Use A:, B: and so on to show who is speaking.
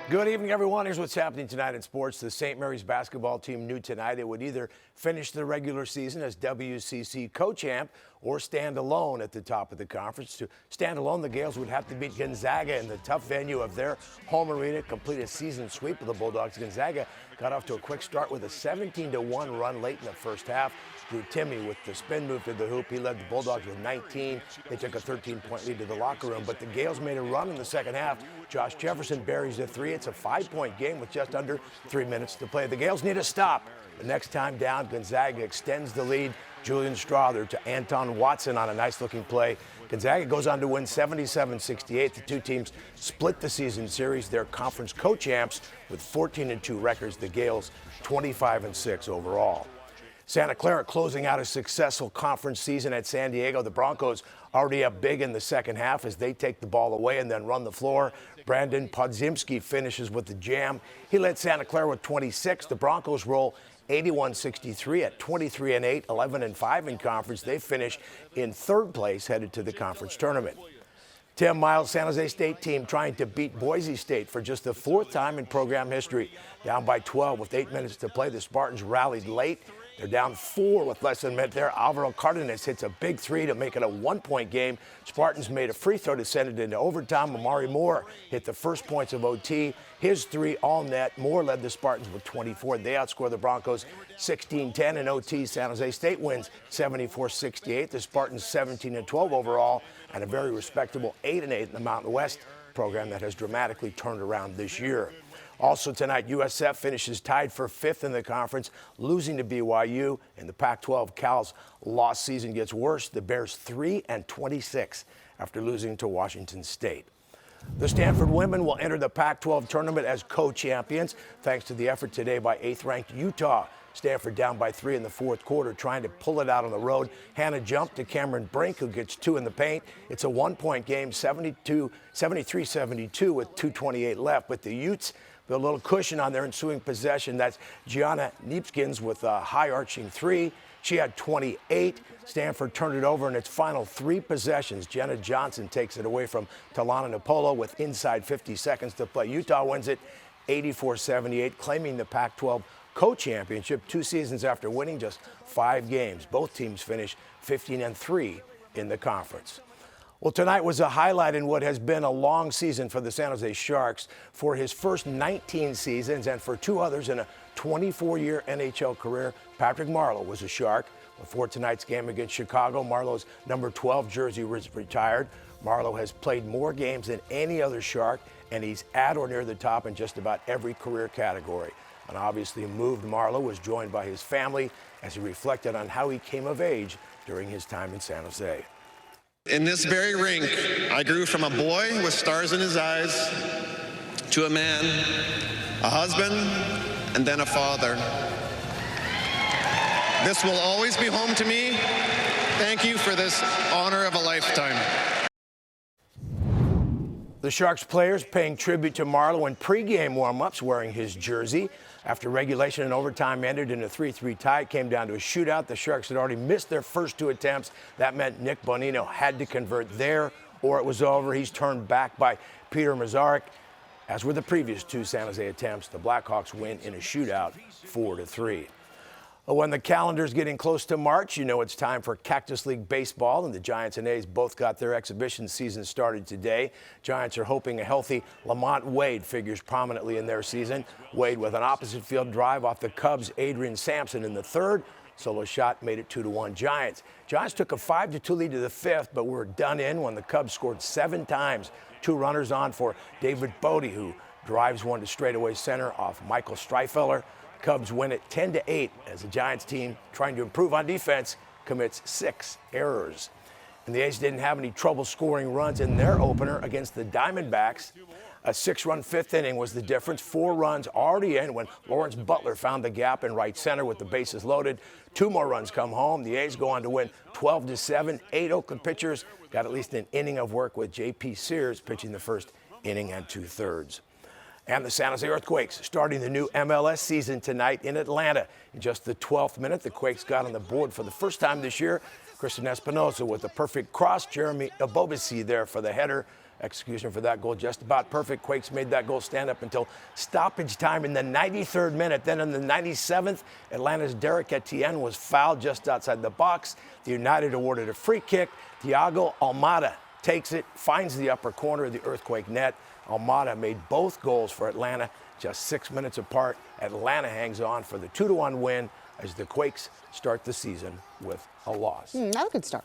A: Good evening, everyone. Here's what's happening tonight in sports. The St. Mary's basketball team knew tonight it would either finish the regular season as WCC co-champ or stand alone at the top of the conference. To stand alone, the Gales would have to beat Gonzaga in the tough venue of their home arena, complete a season sweep of the Bulldogs. Gonzaga got off to a quick start with a 17-1 run late in the first half. Drew Timme with the spin move to the hoop. He led the Bulldogs with 19. They took a 13-point lead to the locker room, but the Gales made a run in the second half. Josh Jefferson buries a three. It's a 5-point game with just under 3 minutes to play. The Gales need a stop. The next time down, Gonzaga extends the lead. Julian Strother to Anton Watson on a nice-looking play. Gonzaga goes on to win 77-68. The two teams split the season series. They're conference co-champs with 14-2 records. The Gales 25-6 overall. Santa Clara closing out a successful conference season at San Diego. The Broncos already up big in the second half as they take the ball away and then run the floor. Brandon Podziemski finishes with the jam. He led Santa Clara with 26. The Broncos roll 81-63 at 23-8, 11-5 in conference. They finish in third place headed to the conference tournament. Tim Miles' San Jose State team trying to beat Boise State for just the fourth time in program history. Down by 12 with 8 minutes to play, the Spartans rallied late. They're down 4 with less than a minute there. Alvaro Cardenas hits a big three to make it a 1-point game. Spartans made a free throw to send it into overtime. Amari Moore hit the first points of OT. His three all net. Moore led the Spartans with 24. They outscore the Broncos 16-10 in OT. San Jose State wins 74-68. The Spartans 17-12 overall and a very respectable 8-8 in the Mountain West program that has dramatically turned around this year. Also tonight, USF finishes tied for 5th in the conference, losing to BYU. In the Pac-12, Cal's lost season gets worse. The Bears 3-26 after losing to Washington State. The Stanford women will enter the Pac-12 tournament as co-champions, thanks to the effort today by 8th-ranked Utah. Stanford down by 3 in the fourth quarter, trying to pull it out on the road. Hannah jumped to Cameron Brink, who gets 2 in the paint. It's a 1-point game, 73-72 with 2:28 left. But the Utes build a little cushion on their ensuing possession. That's Gianna Neepkins with a high-arching three. She had 28. Stanford turned it over in its final 3 possessions. Jenna Johnson takes it away from Talana Napolo with inside 50 seconds to play. Utah wins it 84-78, claiming the Pac-12 co-championship 2 seasons after winning just 5 games. Both teams finish 15-3 in the conference. Well, tonight was a highlight in what has been a long season for the San Jose Sharks. For his first 19 seasons and for 2 others in a 24-year NHL career, Patrick Marleau was a Shark. Before tonight's game against Chicago, Marleau's number 12 jersey was retired. Marleau has played more games than any other Shark, and he's at or near the top in just about every career category. An obviously moved Marleau was joined by his family as he reflected on how he came of age during his time in San Jose.
B: In this very rink, I grew from a boy with stars in his eyes to a man, a husband, and then a father. This will always be home to me. Thank you for this honor of a lifetime.
A: The Sharks players paying tribute to Marleau in pregame warm-ups wearing his jersey. After regulation and overtime ended in a 3-3 tie, it came down to a shootout. The Sharks had already missed their first 2 attempts. That meant Nick Bonino had to convert there or it was over. He's turned back by Peter Mazarek. As were the previous 2 San Jose attempts, the Blackhawks win in a shootout 4-3. When the calendar's getting close to March, you know it's time for Cactus League baseball, and the Giants and A's both got their exhibition season started today. Giants are hoping a healthy Lamont Wade figures prominently in their season. Wade with an opposite field drive off the Cubs' Adrian Sampson in the third. Solo shot made it 2-1 Giants. Giants took a 5-2 lead to the 5th, but were done in when the Cubs scored 7 times. 2 runners on for David Bodie, who drives one to straightaway center off Michael Streifeller. Cubs win it 10-8 as the Giants team, trying to improve on defense, commits 6 errors. And the A's didn't have any trouble scoring runs in their opener against the Diamondbacks. A 6-run 5th inning was the difference. 4 runs already in when Lawrence Butler found the gap in right center with the bases loaded. 2 more runs come home. The A's go on to win 12-7. 8 Oakland pitchers got at least an inning of work with J.P. Sears pitching the first inning and 2/3. And the San Jose Earthquakes starting the new MLS season tonight in Atlanta. In just the 12th minute, the Quakes got on the board for the first time this year. Christian Espinosa with a perfect cross. Jeremy Ebobisse there for the header. execution for that goal. Just about perfect. Quakes made that goal stand up until stoppage time in the 93rd minute. Then in the 97th, Atlanta's Derek Etienne was fouled just outside the box. The United awarded a free kick. Thiago Almada takes it, finds the upper corner of the Earthquake net. Almada made both goals for Atlanta just 6 minutes apart. Atlanta hangs on for the 2-1 win as the Quakes start the season with a loss.
C: Not a good start.